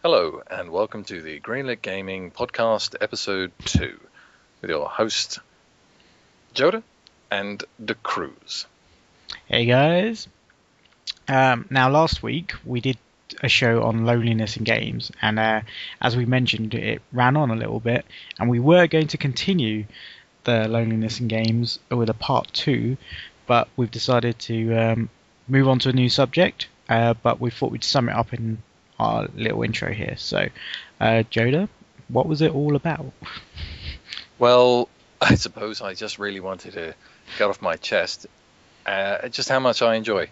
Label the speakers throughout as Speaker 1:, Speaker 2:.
Speaker 1: Hello, and welcome to the Greenlit Gaming Podcast, Episode 2, with your host, Joda and the Cruz.
Speaker 2: Hey guys. Now last week we did a show on loneliness in games, and as we mentioned, it ran on a little bit, and we were going to continue the loneliness in games with a part 2, but we've decided to move on to a new subject, but we thought we'd sum it up in our little intro here. So, Joda, what was it all about?
Speaker 1: Well, I suppose I just really wanted to get off my chest just how much I enjoy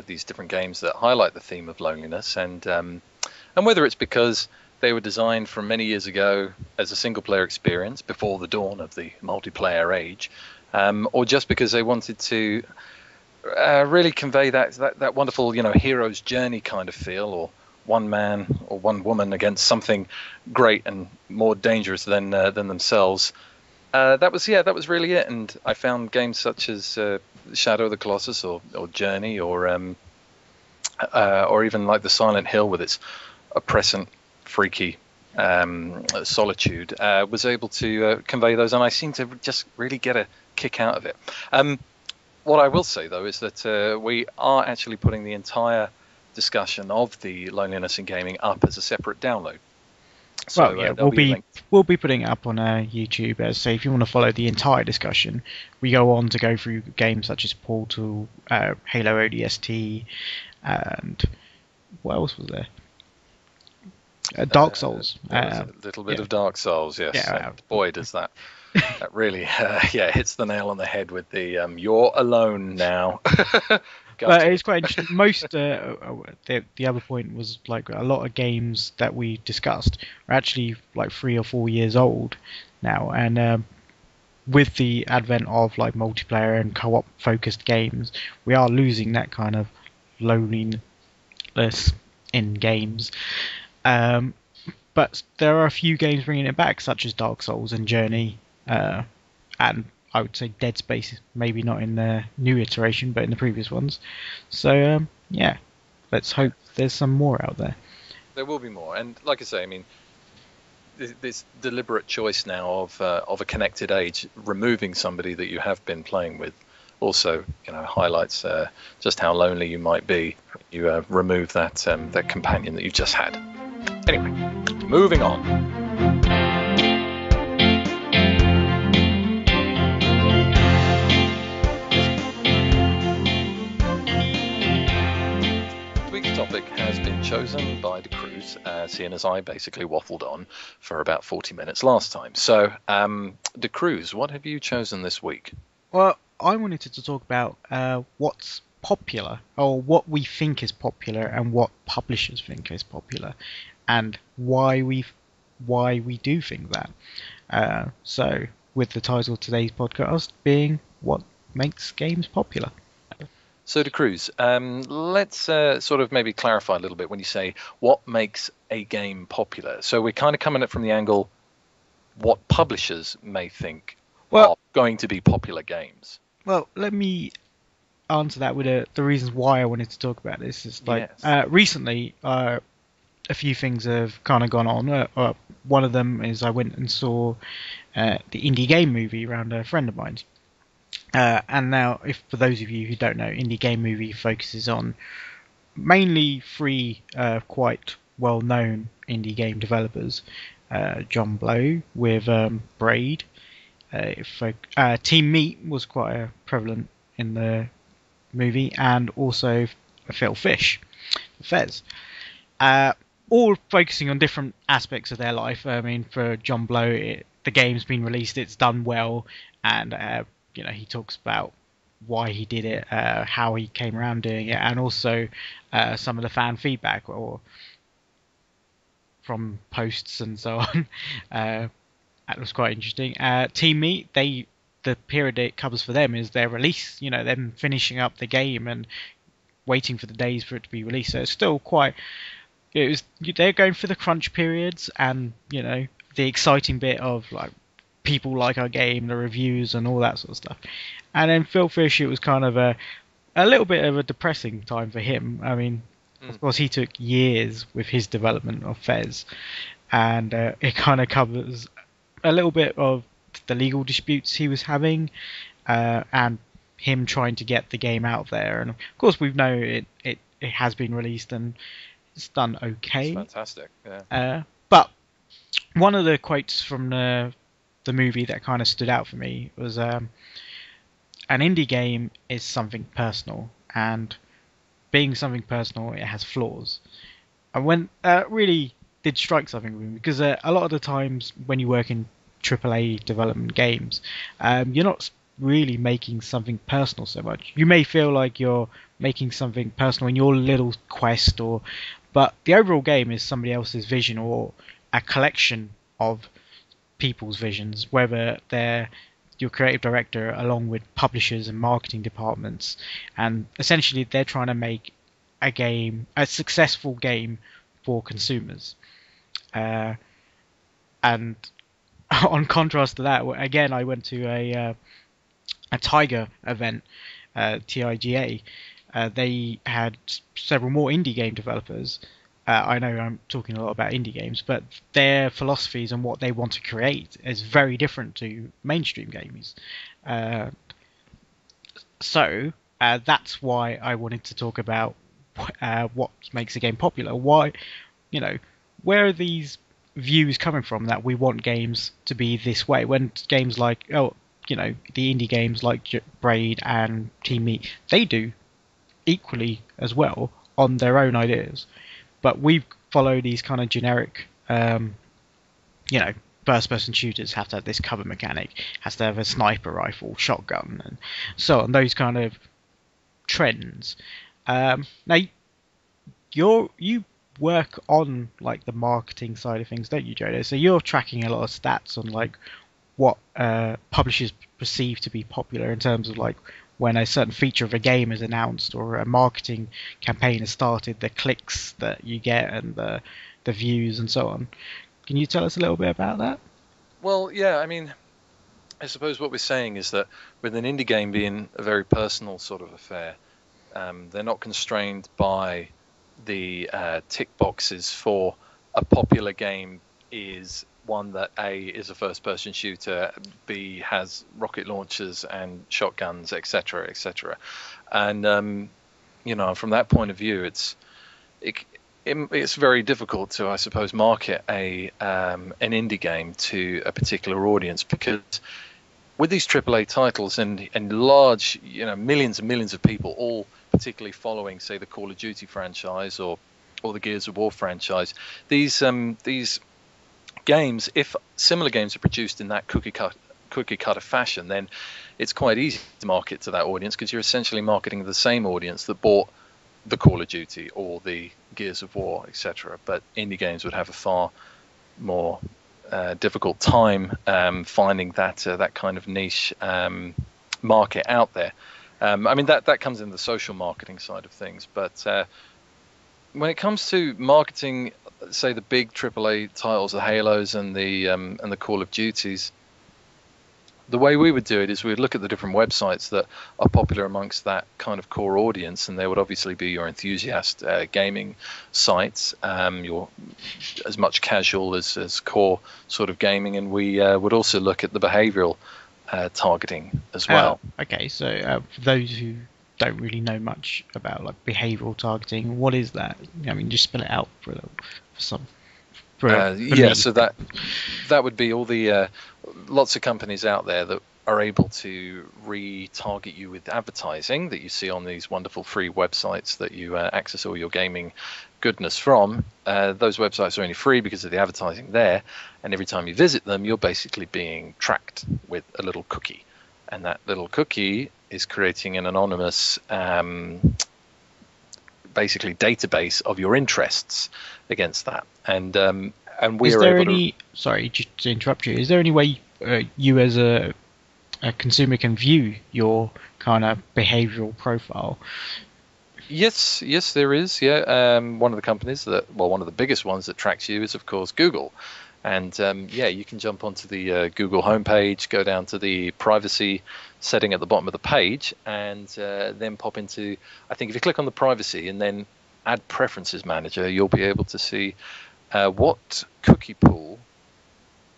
Speaker 1: these different games that highlight the theme of loneliness, and whether it's because they were designed from many years ago as a single-player experience before the dawn of the multiplayer age, or just because they wanted to really convey that wonderful, hero's journey kind of feel, or one man or one woman against something great and more dangerous than themselves. That was really it. And I found games such as Shadow of the Colossus or Journey or even like the Silent Hill with its oppressant, freaky solitude was able to convey those, and I seem to just really get a kick out of it. What I will say though is that we are actually putting the entire discussion of the loneliness in gaming up as a separate download.
Speaker 2: So we'll be putting it up on YouTube. So if you want to follow the entire discussion, we go on to go through games such as Portal, Halo ODST, and what else was there? Dark Souls.
Speaker 1: A little bit of Dark Souls, yes.
Speaker 2: Yeah,
Speaker 1: boy, does that really hits the nail on the head with the you're alone now.
Speaker 2: But it's quite interesting. Most the other point was like a lot of games that we discussed are actually like 3 or 4 years old now, and with the advent of like multiplayer and co-op focused games, we are losing that kind of loneliness in games. But there are a few games bringing it back, such as Dark Souls and Journey, and I would say Dead Space, maybe not in the new iteration, but in the previous ones. So, let's hope there's some more out there.
Speaker 1: There will be more. And like I say, I mean, this deliberate choice now of a connected age, removing somebody that you have been playing with, also, highlights just how lonely you might be. You remove that companion that you've just had. Anyway, moving on. Topic has been chosen by the Cruz, seeing as I basically waffled on for about 40 minutes last time. So, the Cruz, what have you chosen this week?
Speaker 2: Well, I wanted to talk about what's popular, or what we think is popular, and what publishers think is popular, and why we do think that. So, with the title of today's podcast being "What Makes Games Popular."
Speaker 1: So, De Cruz, let's sort of maybe clarify a little bit when you say what makes a game popular. So we're kind of coming at it from the angle what publishers may think are going to be popular games.
Speaker 2: Well, let me answer that with the reasons why I wanted to talk about this. Is like recently, a few things have kind of gone on. One of them is I went and saw the indie game movie around a friend of mine's. And now, if for those of you who don't know, Indie Game Movie focuses on mainly 3 quite well-known indie game developers. John Blow with Braid. Team Meat was quite prevalent in the movie, and also Phil Fish, Fez. All focusing on different aspects of their life. I mean, for John Blow, the game's been released, it's done well, and he talks about why he did it, how he came around doing it, and also some of the fan feedback or from posts and so on. That was quite interesting. Team Meat, the period it covers for them is their release, them finishing up the game and waiting for the days for it to be released. So it's still quite... they're going for the crunch periods and, the exciting bit of like people like our game, the reviews and all that sort of stuff. And then Phil Fish, it was kind of a little bit of a depressing time for him. I mean, Of course, he took years with his development of Fez, and it kind of covers a little bit of the legal disputes he was having, and him trying to get the game out there. And of course, we know it has been released and it's done okay.
Speaker 1: It's fantastic, yeah.
Speaker 2: But one of the quotes from the movie that kind of stood out for me was, an indie game is something personal, and being something personal, it has flaws. And when really did strike something with me, because a lot of the times when you work in AAA development games, you're not really making something personal so much. You may feel like you're making something personal in your little quest, but the overall game is somebody else's vision or a collection of people's visions, whether they're your creative director along with publishers and marketing departments, and essentially they're trying to make a successful game for consumers. And on contrast to that, again, I went to a Tiger event, TIGA. They had several more indie game developers. I know I'm talking a lot about indie games, but their philosophies and what they want to create is very different to mainstream games. So that's why I wanted to talk about what makes a game popular. Why, where are these views coming from that we want games to be this way when games like, the indie games like Braid and Team Meat, they do equally as well on their own ideas. But we follow these kind of generic, first-person shooters have to have this cover mechanic, has to have a sniper rifle, shotgun, and so on. Those kind of trends. Now, you work on like the marketing side of things, don't you, Jodo? So you're tracking a lot of stats on like what publishers perceive to be popular in terms of like when a certain feature of a game is announced or a marketing campaign has started, the clicks that you get and the views and so on. Can you tell us a little bit about that?
Speaker 1: Well, yeah, I mean, I suppose what we're saying is that with an indie game being a very personal sort of affair, they're not constrained by the tick boxes for a popular game is one that A, is a first-person shooter, B, has rocket launchers and shotguns, etc., etc. And from that point of view, it's very difficult to, I suppose, market an indie game to a particular audience, because with these AAA titles and large, millions and millions of people, all particularly following, say, the Call of Duty franchise or the Gears of War franchise, these games, if similar games are produced in that cookie cutter fashion, then it's quite easy to market to that audience, because you're essentially marketing the same audience that bought the Call of Duty or the Gears of War, etc. But indie games would have a far more difficult time finding that kind of niche market out there. I mean, that comes in the social marketing side of things, but when it comes to marketing, say the big AAA titles, the Halos and the Call of Duties, the way we would do it is we'd look at the different websites that are popular amongst that kind of core audience, and there would obviously be your enthusiast gaming sites, your as much casual as core sort of gaming, and we would also look at the behavioral targeting as well.
Speaker 2: Okay, so for those who don't really know much about like behavioral targeting, what is that? I mean, just spell it out for some.
Speaker 1: So that would be all the lots of companies out there that are able to retarget you with advertising that you see on these wonderful free websites that you access all your gaming goodness from. Those websites are only free because of the advertising there, and every time you visit them, you're basically being tracked with a little cookie, and that little cookie is creating an anonymous basically database of your interests against that. And we are able to...
Speaker 2: Sorry, just to interrupt you. Is there any way you as a consumer can view your kind of behavioral profile?
Speaker 1: Yes, there is. Yeah, one of the biggest ones that tracks you is, of course, Google. And you can jump onto the Google homepage, go down to the privacy setting at the bottom of the page, and then pop into, I think if you click on the privacy and then Ad Preferences Manager, you'll be able to see what cookie pool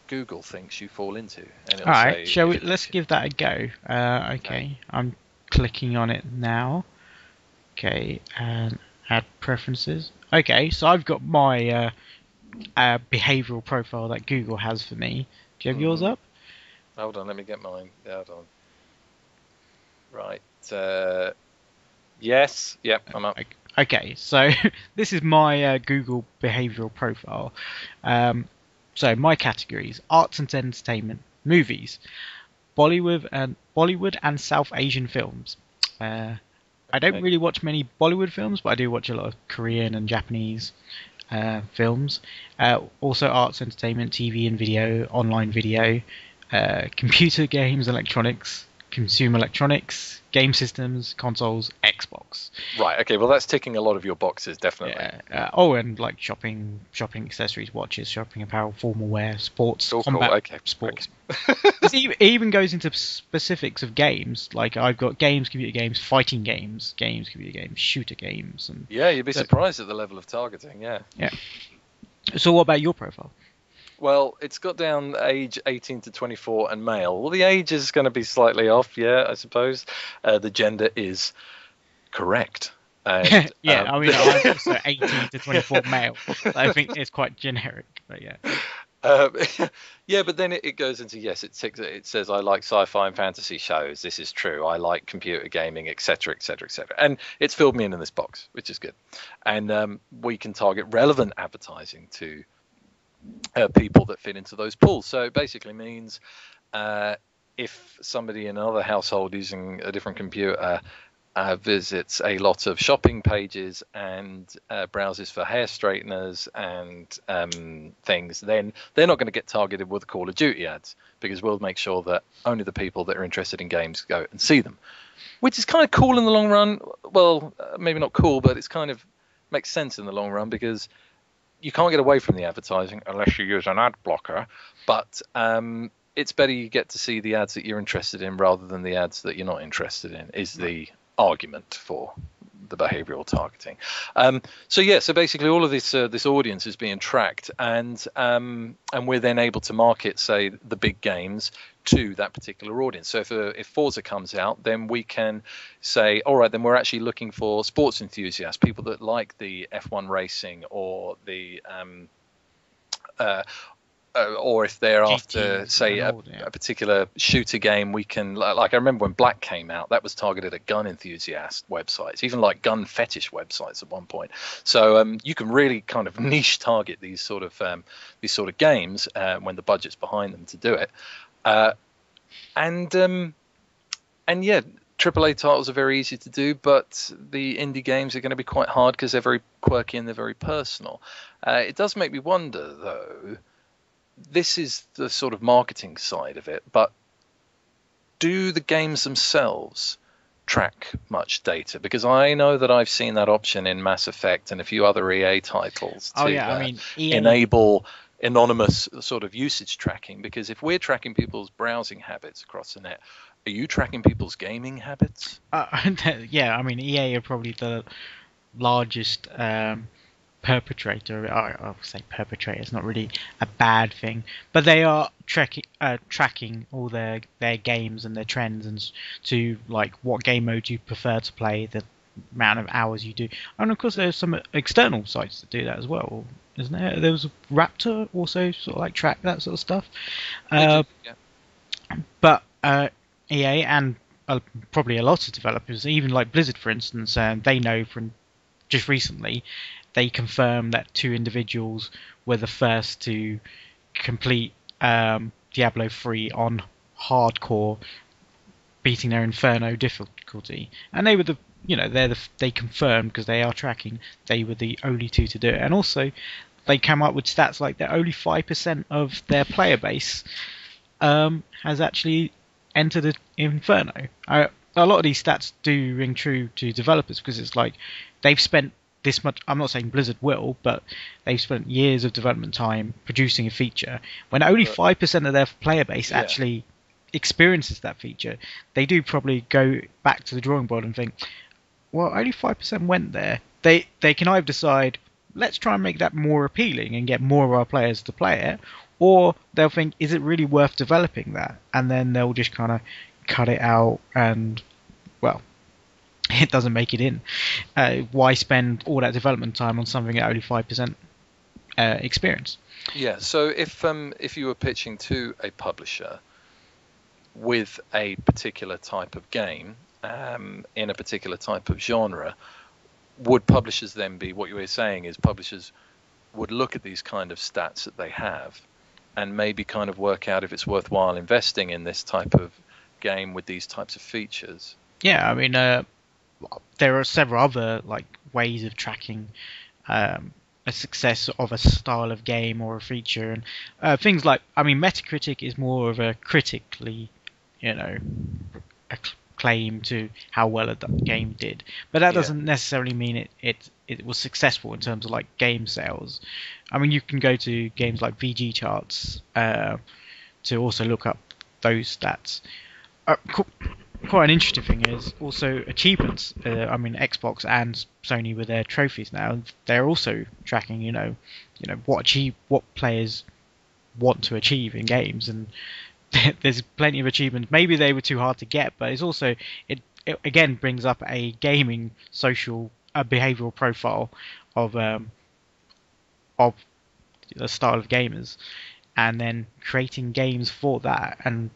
Speaker 1: Google thinks you fall into. And
Speaker 2: all right, let's give that a go. Okay, I'm clicking on it now. Okay, and Ad Preferences. Okay, so I've got my behavioral profile that Google has for me. Do you have yours up?
Speaker 1: Hold on, let me get mine. Hold on. Right. Yes. Yep, I'm up.
Speaker 2: Okay, so this is my Google behavioral profile. So my categories: arts and entertainment, movies, Bollywood and South Asian films. I don't really watch many Bollywood films, but I do watch a lot of Korean and Japanese films. Also arts, entertainment, TV and video, online video, computer games, electronics, consumer electronics, game systems, consoles, Xbox.
Speaker 1: Right. Okay. Well, that's ticking a lot of your boxes, definitely.
Speaker 2: Yeah. And like shopping accessories, watches, shopping apparel, formal wear, sports, combat,
Speaker 1: Okay.
Speaker 2: sports. It even goes into specifics of games. Like I've got games, computer games, fighting games, computer games, shooter games, and
Speaker 1: you'd be surprised at the level of targeting. Yeah.
Speaker 2: So what about your profile?
Speaker 1: Well, it's got down age 18 to 24 and male. Well, the age is going to be slightly off, I suppose. The gender is correct. And,
Speaker 2: I mean, I'm also 18 to 24 male. I think it's quite generic, but yeah.
Speaker 1: But then it goes into, it says I like sci-fi and fantasy shows. This is true. I like computer gaming, etc., etc., etc. And it's filled me in this box, which is good. And we can target relevant advertising to people that fit into those pools. So it basically means if somebody in another household using a different computer visits a lot of shopping pages and browses for hair straighteners and things, then they're not going to get targeted with Call of Duty ads, because we'll make sure that only the people that are interested in games go and see them, which is kind of cool in the long run. Well, maybe not cool, but it's kind of makes sense in the long run, because you can't get away from the advertising unless you use an ad blocker, but it's better you get to see the ads that you're interested in rather than the ads that you're not interested in, is the argument for the behavioral targeting. So basically all of this audience is being tracked, and we're then able to market, say, the big games to that particular audience. So if Forza comes out, then we can say, all right, then we're actually looking for sports enthusiasts, people that like the F1 racing, or the or if they're after, say, a particular shooter game, we can, like I remember when Black came out, that was targeted at gun enthusiast websites, even like gun fetish websites at one point. So you can really kind of niche target these sort of games when the budget's behind them to do it. And AAA titles are very easy to do, but the indie games are going to be quite hard because they're very quirky and they're very personal. It does make me wonder, though. This is the sort of marketing side of it, but do the games themselves track much data? Because I know that I've seen that option in Mass Effect and a few other EA titles to enable anonymous sort of usage tracking. Because if we're tracking people's browsing habits across the net, are you tracking people's gaming habits?
Speaker 2: EA are probably the largest perpetrator. I'll say perpetrator, it's not really a bad thing, but they are tracking all their games and their trends, and to like what game mode you prefer to play, the amount of hours you do, and of course there's some external sites that do that as well, isn't there? There was Raptor also sort of like track that sort of stuff. But EA and probably a lot of developers, even like Blizzard for instance, they know from just recently they confirmed that 2 individuals were the first to complete Diablo 3 on hardcore, beating their Inferno difficulty, and they were they confirmed, because they are tracking, they were the only 2 to do it. And also they came up with stats like that only 5% of their player base has actually entered the Inferno. A lot of these stats do ring true to developers, because it's like they've spent this much. I'm not saying Blizzard will, but they've spent years of development time producing a feature. When only 5% of their player base actually experiences that feature, they do probably go back to the drawing board and think, well, only 5% went there. They can either decide, let's try and make that more appealing and get more of our players to play it, or they'll think, is it really worth developing that? And then they'll just kind of cut it out, and well, it doesn't make it in. Why spend all that development time on something at only 5% experience?
Speaker 1: Yeah. So if you were pitching to a publisher with a particular type of game in a particular type of genre, would publishers then be, what you were saying is publishers would look at these kind of stats that they have and maybe kind of work out if it's worthwhile investing in this type of game with these types of features?
Speaker 2: Yeah, I mean, there are several other ways of tracking a success of a style of game or a feature, and things like, I mean, Metacritic is more of a critically, claim to how well a game did, but that doesn't necessarily mean it was successful in terms of game sales. I mean, you can go to games like VG charts to also look up those stats. Quite an interesting thing is also achievements. I mean, Xbox and Sony with their trophies now, they're also tracking what players want to achieve in games, and there's plenty of achievements. Maybe they were too hard to get, but it's also it again brings up a gaming social behavioral profile of the style of gamers, and then creating games for that. And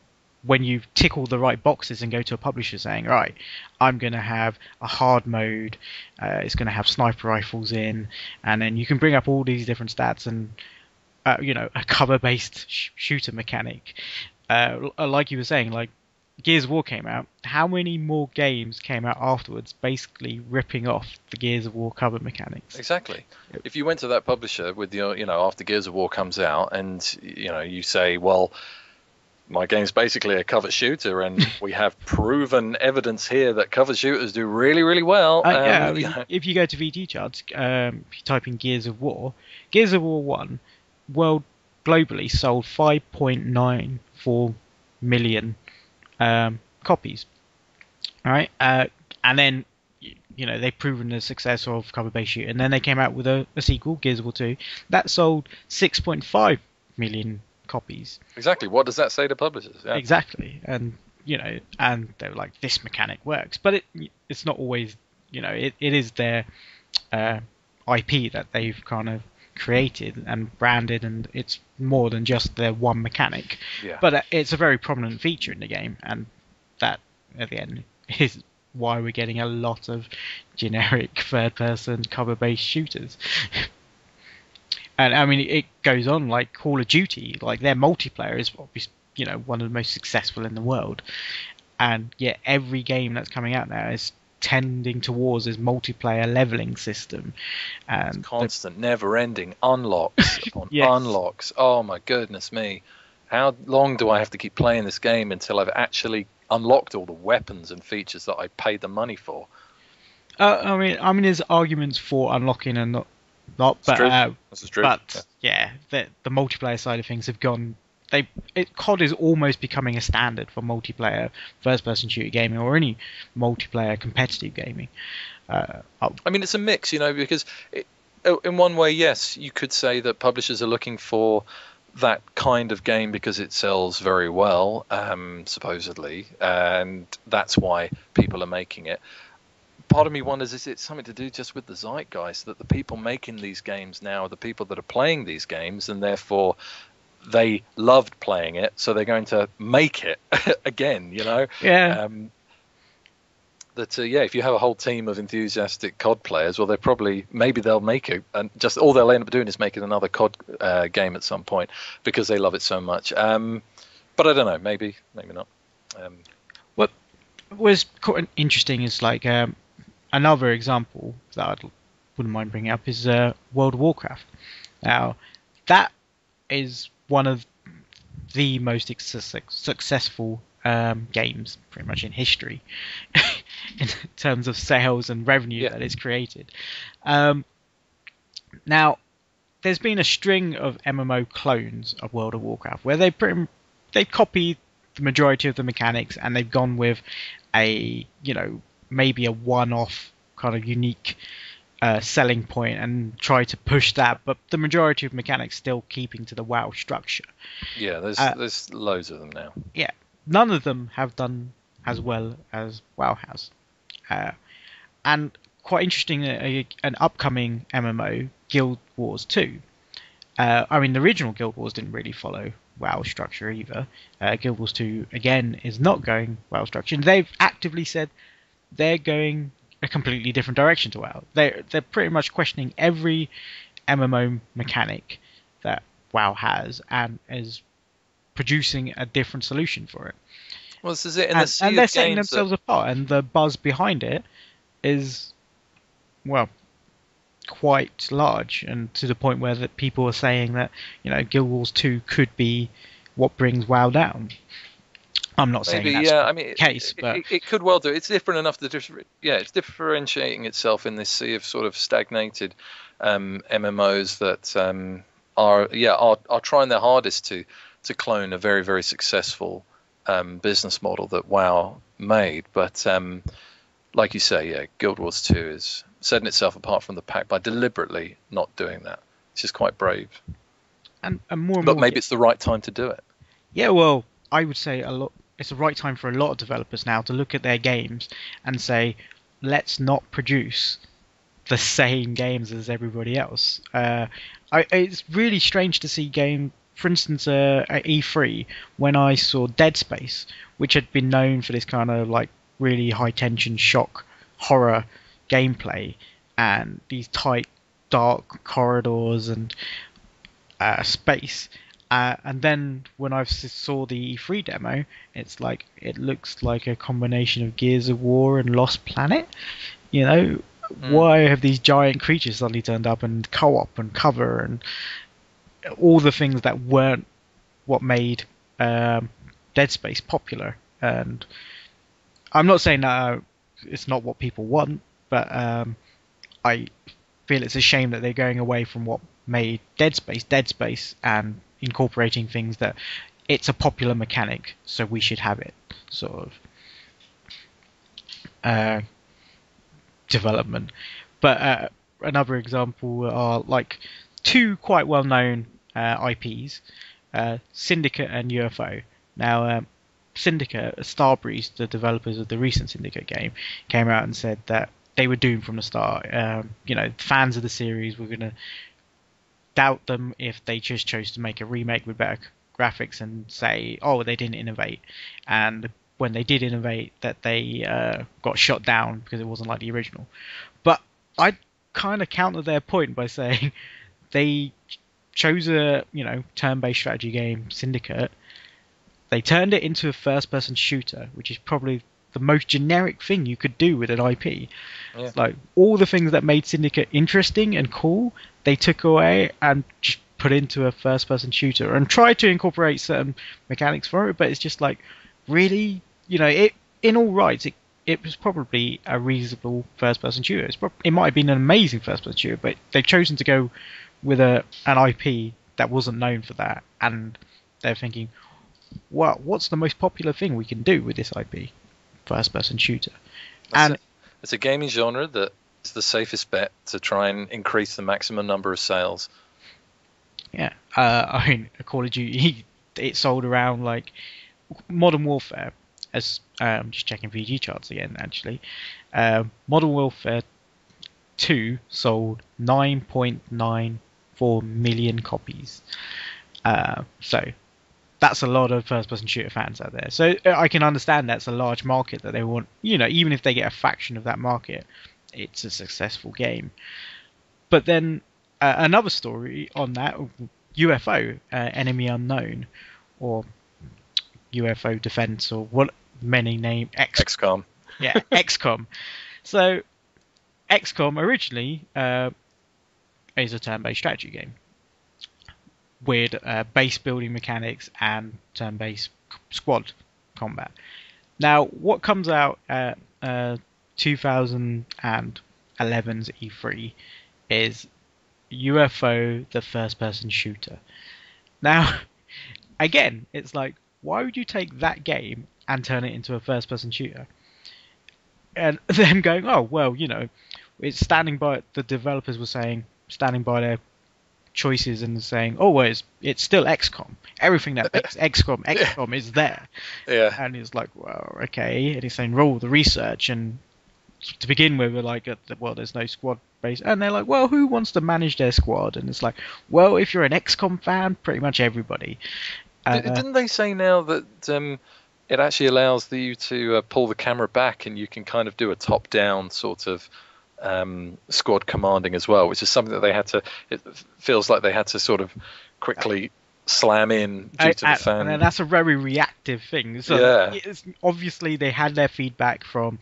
Speaker 2: when you tick all the right boxes and go to a publisher saying, right, I'm going to have a hard mode, it's going to have sniper rifles in, and then you can bring up all these different stats and a cover-based shooter mechanic. Like you were saying, Gears of War came out. How many more games came out afterwards, basically ripping off the Gears of War cover mechanics?
Speaker 1: Exactly. If you went to that publisher with after Gears of War comes out, and you say, well, my game's basically a cover shooter, and we have proven evidence here that cover shooters do really, really well.
Speaker 2: If you go to VG charts, if you type in Gears of War 1, world globally sold 5.94 million copies. All right, and then they've proven the success of cover-based shooter, and then they came out with a sequel, Gears of War 2, that sold 6.5 million copies.
Speaker 1: Exactly. What does that say to publishers? Yeah.
Speaker 2: Exactly, and and they were like, this mechanic works, but it's not always. It is their IP that they've kind of created and branded, and it's more than just their one mechanic.
Speaker 1: Yeah.
Speaker 2: But it's a very prominent feature in the game, and that at the end is why we're getting a lot of generic third-person cover-based shooters. And I mean, it goes on, like Call of Duty, their multiplayer is obviously, one of the most successful in the world, and yet every game that's coming out now is tending towards this multiplayer leveling system, and
Speaker 1: it's constant, never-ending unlocks upon
Speaker 2: yes.
Speaker 1: unlocks. Oh my goodness me! How long do I have to keep playing this game until I've actually unlocked all the weapons and features that I paid the money for?
Speaker 2: I mean, there's arguments for unlocking and not, but
Speaker 1: this is true.
Speaker 2: But yeah, the multiplayer side of things have gone. COD is almost becoming a standard for multiplayer first-person shooter gaming, or any multiplayer competitive gaming.
Speaker 1: I mean, it's a mix, because in one way, yes, you could say that publishers are looking for that kind of game because it sells very well, supposedly, and that's why people are making it. Part of me wonders, is it something to do just with the zeitgeist, that the people making these games now are the people that are playing these games, and therefore they loved playing it, so they're going to make it again,
Speaker 2: Yeah.
Speaker 1: If you have a whole team of enthusiastic COD players, well, maybe they'll make it, and just all they'll end up doing is making another COD game at some point because they love it so much. But I don't know, maybe not.
Speaker 2: What was quite interesting is another example that I wouldn't mind bringing up is World of Warcraft. Now, that is one of the most successful games pretty much in history in terms of sales and revenue that it's created. Now, there's been a string of MMO clones of World of Warcraft where they've copied the majority of the mechanics, and they've gone with a maybe a one-off kind of unique selling point and try to push that, but the majority of mechanics still keeping to the WoW structure.
Speaker 1: Yeah, there's loads of them now.
Speaker 2: Yeah, none of them have done as well as WoW has. And quite interesting, an upcoming MMO, Guild Wars 2. I mean, the original Guild Wars didn't really follow WoW structure either. Guild Wars 2, again, is not going WoW structure. And they've actively said they're going a completely different direction to WoW. They're pretty much questioning every MMO mechanic that WoW has and is producing a different solution for it.
Speaker 1: Well, this is it.
Speaker 2: And they're setting themselves apart, and the buzz behind it is, well, quite large, and to the point where that people are saying that, you know, Guild Wars 2 could be what brings WoW down. I'm not saying that's the case, but
Speaker 1: it could well do. It's different enough that it's differentiating itself in this sea of sort of stagnated MMOs that are trying their hardest to clone a very, very successful business model that WoW made. But like you say, yeah, Guild Wars 2 is setting itself apart from the pack by deliberately not doing that. It's just quite brave.
Speaker 2: And more,
Speaker 1: but maybe it's the right time to do it.
Speaker 2: Yeah, well, I would say it's the right time for a lot of developers now to look at their games and say, let's not produce the same games as everybody else. It's really strange to see for instance, at E3, when I saw Dead Space, which had been known for this kind of like really high tension shock horror gameplay and these tight dark corridors and space, and then when I saw the E3 demo, it's like it looks like a combination of Gears of War and Lost Planet. You know, why have these giant creatures suddenly turned up, and co-op and cover and all the things that weren't what made Dead Space popular? And I'm not saying that it's not what people want, but I feel it's a shame that they're going away from what made Dead Space, and incorporating things that it's a popular mechanic, so we should have it sort of development. But another example are like two quite well-known IPs, Syndicate and UFO. Now, Syndicate, Starbreeze, the developers of the recent Syndicate game, came out and said that they were doomed from the start. Fans of the series were going to doubt them if they just chose to make a remake with better graphics and say, oh, they didn't innovate. And when they did innovate, that they got shot down because it wasn't like the original. But I kind of counter their point by saying they chose a turn-based strategy game, Syndicate. They turned it into a first-person shooter, which is probably the most generic thing you could do with an IP. Yeah. Like all the things that made Syndicate interesting and cool, they took away and just put into a first-person shooter and tried to incorporate certain mechanics for it. But it's just like, really, it in all rights, it was probably a reasonable first-person shooter. It might have been an amazing first-person shooter, but they've chosen to go with an IP that wasn't known for that, and they're thinking, well, what's the most popular thing we can do with this IP? First-person shooter.
Speaker 1: It's a gaming genre that is the safest bet to try and increase the maximum number of sales.
Speaker 2: Yeah, I mean, Call of Duty, it sold around like Modern Warfare. As I'm just checking VG charts again, actually. Modern Warfare 2 sold 9.94 million copies. So that's a lot of first-person shooter fans out there. So I can understand that's a large market that they want. Even if they get a fraction of that market, it's a successful game. But then another story on that, UFO, Enemy Unknown, or UFO Defense, or what many name
Speaker 1: XCOM.
Speaker 2: Yeah, XCOM. So XCOM originally is a turn-based strategy game with base building mechanics and turn-based squad combat. Now, what comes out at 2011's E3 is UFO, the first-person shooter. Now, again, it's like, why would you take that game and turn it into a first-person shooter? and them going, oh well, it's standing by the developers were saying standing by their choices and saying, oh well, it's still XCOM. Everything that makes XCOM is there.
Speaker 1: Yeah.
Speaker 2: And it's like, well, okay. And he's saying roll the research, and to begin with, we're like, well, there's no squad base, and they're like, well, who wants to manage their squad? And it's like, well, if you're an XCOM fan, pretty much everybody.
Speaker 1: Didn't they say now that it actually allows you to pull the camera back and you can kind of do a top-down sort of squad commanding as well, which is something that they had to. It feels like they had to sort of quickly slam in due to the fan.
Speaker 2: And that's a very reactive thing. So yeah. Obviously they had their feedback from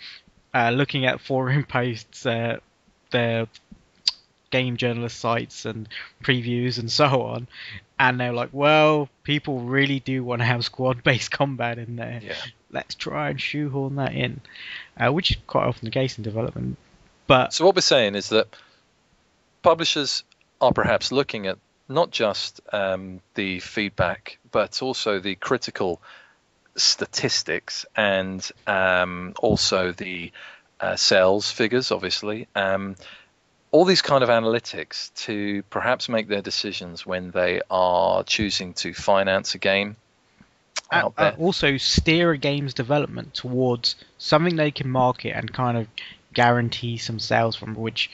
Speaker 2: looking at forum posts, their game journalist sites and previews and so on, and they're like, well, people really do want to have squad-based combat in there.
Speaker 1: Yeah.
Speaker 2: Let's try and shoehorn that in, which is quite often the case in development. But
Speaker 1: so what we're saying is that publishers are perhaps looking at not just the feedback, but also the critical statistics and also the sales figures, obviously. All these kind of analytics to perhaps make their decisions when they are choosing to finance a game.
Speaker 2: Also steer a game's development towards something they can market and kind of guarantee some sales from, which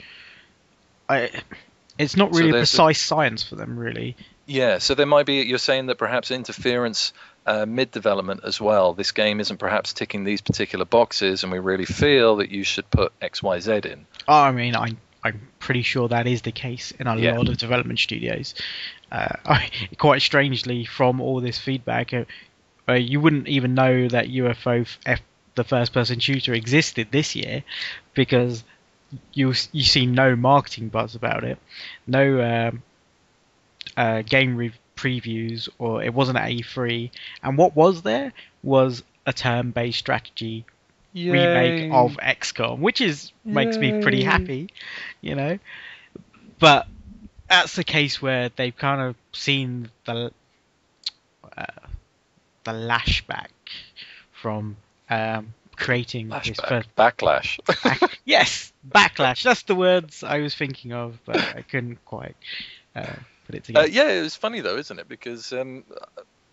Speaker 2: it's not really a precise science for them, really.
Speaker 1: Yeah, so there might be, you're saying that perhaps interference mid-development as well. This game isn't perhaps ticking these particular boxes, and we really feel that you should put X, Y, Z in.
Speaker 2: Oh, I mean, I'm pretty sure that is the case in a lot of development studios. Quite strangely, from all this feedback, you wouldn't even know that UFO the first-person shooter existed this year, because you see no marketing buzz about it, no game previews, or it wasn't at E3. And what was there was a turn-based strategy remake of XCOM, which makes me pretty happy, But that's the case where they've kind of seen the lashback from creating this first
Speaker 1: backlash.
Speaker 2: Yes, backlash. That's the words I was thinking of, but I couldn't quite put it together.
Speaker 1: It was funny though, isn't it? Because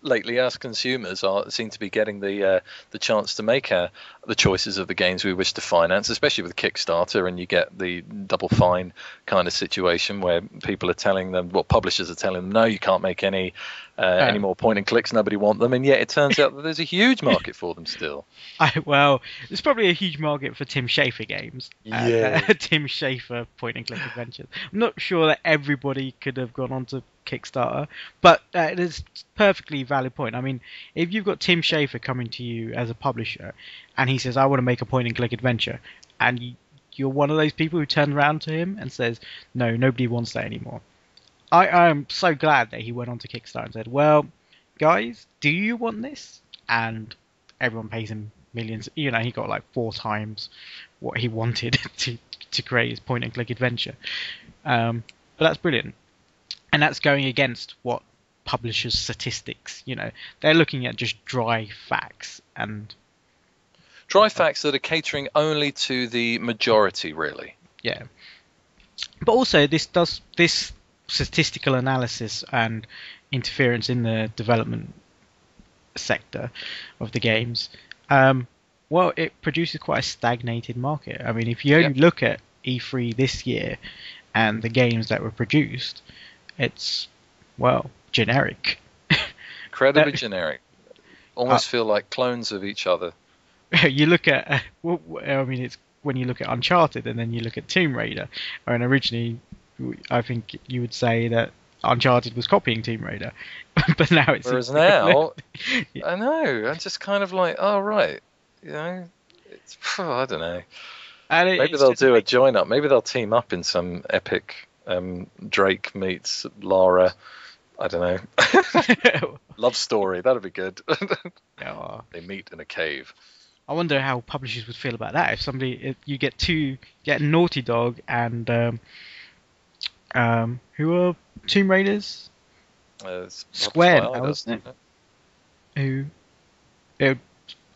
Speaker 1: lately, us consumers seem to be getting the chance to make the choices of the games we wish to finance, especially with Kickstarter, and you get the double fine kind of situation where people are telling them, publishers are telling them, no, you can't make any more point and clicks, nobody want them, and yet it turns out that there's a huge market for them still.
Speaker 2: Well, there's probably a huge market for Tim Schafer games. Tim Schafer point and click adventures. I'm not sure that everybody could have gone onto Kickstarter, but it's a perfectly valid point. I mean, if you've got Tim Schafer coming to you as a publisher and he says, I want to make a point and click adventure, and you're one of those people who turns around to him and says, no, nobody wants that anymore. I am so glad that he went on to Kickstarter and said, well, guys, do you want this? And everyone pays him millions. He got like 4 times what he wanted to create his point and click adventure. But that's brilliant. And that's going against what publishers' statistics, they're looking at just dry facts that
Speaker 1: are catering only to the majority, really.
Speaker 2: Yeah. But also this statistical analysis and interference in the development sector of the games, it produces quite a stagnated market. I mean, if you only look at E3 this year and the games that were produced, it's, generic.
Speaker 1: Incredibly generic. Almost feel like clones of each other.
Speaker 2: You look at, it's when you look at Uncharted and then you look at Tomb Raider. And originally, I think you would say that Uncharted was copying Tomb Raider, but now it's.
Speaker 1: Whereas now, I know, I'm just kind of like, oh right, it's, I don't know. Maybe they'll do a join up. Maybe they'll team up in some epic Drake meets Lara. I don't know. Love story. That'd be good. They meet in a cave.
Speaker 2: I wonder how publishers would feel about that. If you get Naughty Dog and who are Tomb Raiders? Square now, isn't it? Who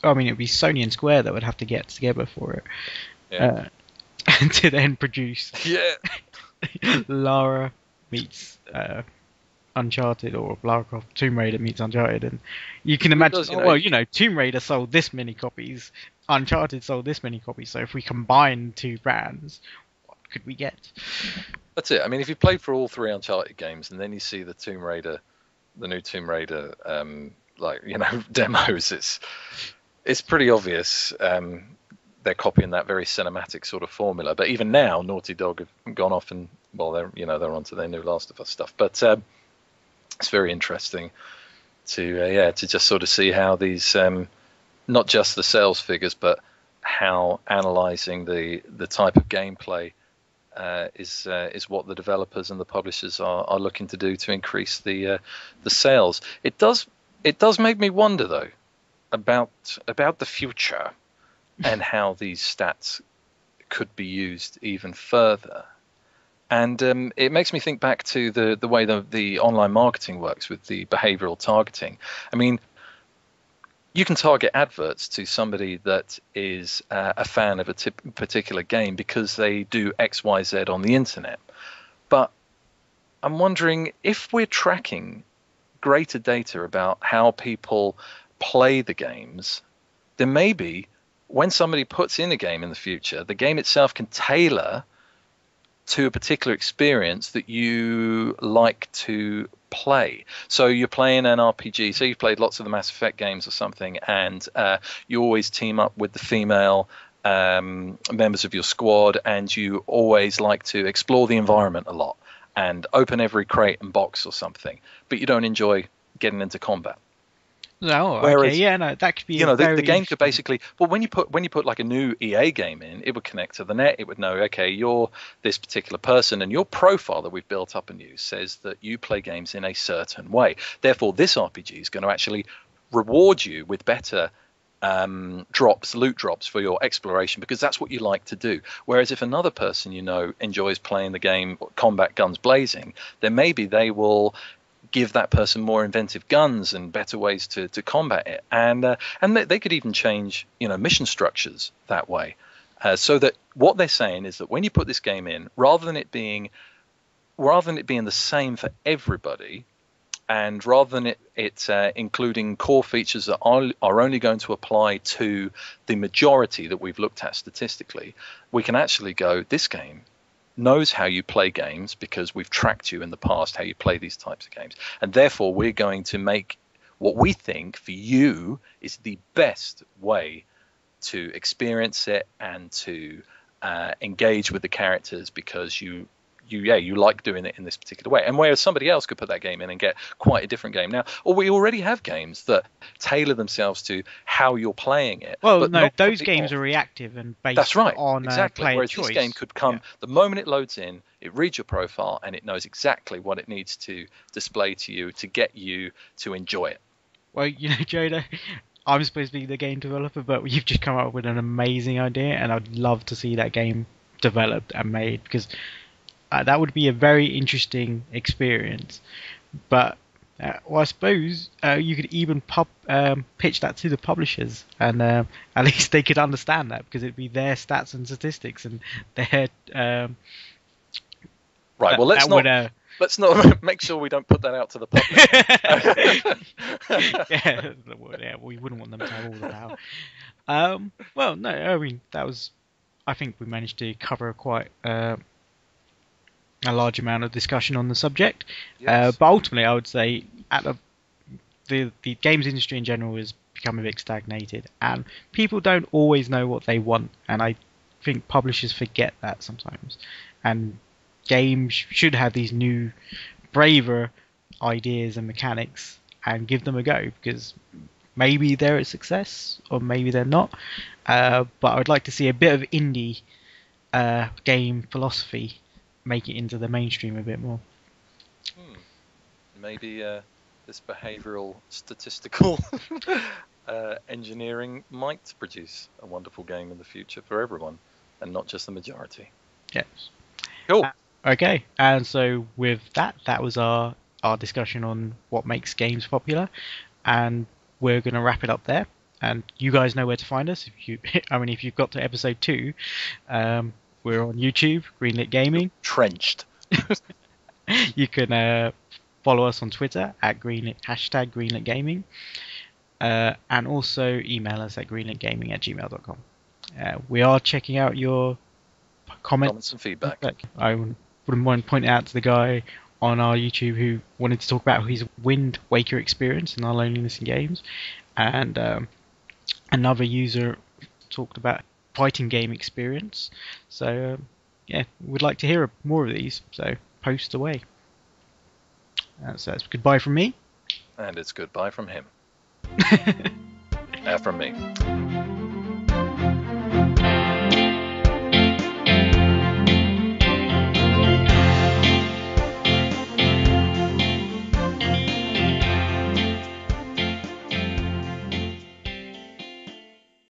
Speaker 2: I mean, it would be Sony and Square that would have to get together for it, and to then produce Lara meets Uncharted, or Lara Croft Tomb Raider meets Uncharted, and you can imagine. Tomb Raider sold this many copies, Uncharted sold this many copies. So if we combine two brands, what could we get?
Speaker 1: That's it. I mean, if you played for all 3 Uncharted games, and then you see the new Tomb Raider, demos, it's pretty obvious they're copying that very cinematic sort of formula. But even now, Naughty Dog have gone off and they're onto their new Last of Us stuff. But it's very interesting to just sort of see how these, not just the sales figures, but how analyzing the type of gameplay is what the developers and the publishers are looking to do to increase the sales. It does make me wonder though about the future and how these stats could be used even further. And it makes me think back to the way the online marketing works with the behavioral targeting. I mean, you can target adverts to somebody that is a fan of a particular game because they do X, Y, Z on the internet. But I'm wondering if we're tracking greater data about how people play the games, then maybe when somebody puts in a game in the future, the game itself can tailor to a particular experience that you like to play. So you're playing an RPG, so you've played lots of the Mass Effect games or something, and you always team up with the female members of your squad, and you always like to explore the environment a lot and open every crate and box or something, but you don't enjoy getting into combat.
Speaker 2: No, whereas, that could be.
Speaker 1: The game could basically. Well, when you put like a new EA game in, it would connect to the net. It would know, okay, you're this particular person, and your profile that we've built up in you says that you play games in a certain way. Therefore, this RPG is going to actually reward you with better loot drops for your exploration, because that's what you like to do. Whereas if another person enjoys playing the game combat guns blazing, then maybe they will give that person more inventive guns and better ways to combat it, and they could even change mission structures that way, so that what they're saying is that when you put this game in, rather than it being the same for everybody, and rather than it including core features that are only going to apply to the majority that we've looked at statistically, we can actually go, this game knows how you play games because we've tracked you in the past, how you play these types of games. And therefore, we're going to make what we think for you is the best way to experience it and to engage with the characters, because you like doing it in this particular way. And whereas somebody else could put that game in and get quite a different game now, or we already have games that tailor themselves to how you're playing it.
Speaker 2: Well, no, those games are reactive and based on
Speaker 1: exactly.
Speaker 2: Player
Speaker 1: Whereas
Speaker 2: choice.
Speaker 1: This game could come the moment it loads in, it reads your profile, and it knows exactly what it needs to display to you to get you to enjoy it.
Speaker 2: Well, Joda, I'm supposed to be the game developer, but you've just come up with an amazing idea, and I'd love to see that game developed and made, because that would be a very interesting experience. But I suppose you could even pitch that to the publishers, and at least they could understand that, because it'd be their stats and statistics and their.
Speaker 1: Right. Well, let's not make sure we don't put that out to the public.
Speaker 2: yeah, we wouldn't want them to have all the power. Well, no, I mean I think we managed to cover quite a large amount of discussion on the subject. Yes. But ultimately, I would say the games industry in general has become a bit stagnated, and people don't always know what they want, and I think publishers forget that sometimes. And games should have these new, braver ideas and mechanics and give them a go, because maybe they're a success or maybe they're not. But I would like to see a bit of indie game philosophy make it into the mainstream a bit more.
Speaker 1: Maybe this behavioral statistical engineering might produce a wonderful game in the future for everyone, and not just the majority.
Speaker 2: Yes.
Speaker 1: Cool.
Speaker 2: Okay, and so with that was our discussion on what makes games popular, and we're going to wrap it up there. And you guys know where to find us. If you've got to episode 2, we're on YouTube, Greenlit Gaming.
Speaker 1: Trenched.
Speaker 2: You can follow us on Twitter at #Greenlit Gaming, and also email us at greenlitgaming@gmail.com. We are checking out your comments
Speaker 1: and feedback.
Speaker 2: I wouldn't mind pointing out to the guy on our YouTube who wanted to talk about his Wind Waker experience in our Loneliness in Games, and another user talked about fighting game experience. So we'd like to hear more of these, so post away. So it's goodbye from me.
Speaker 1: And it's goodbye from him. From me.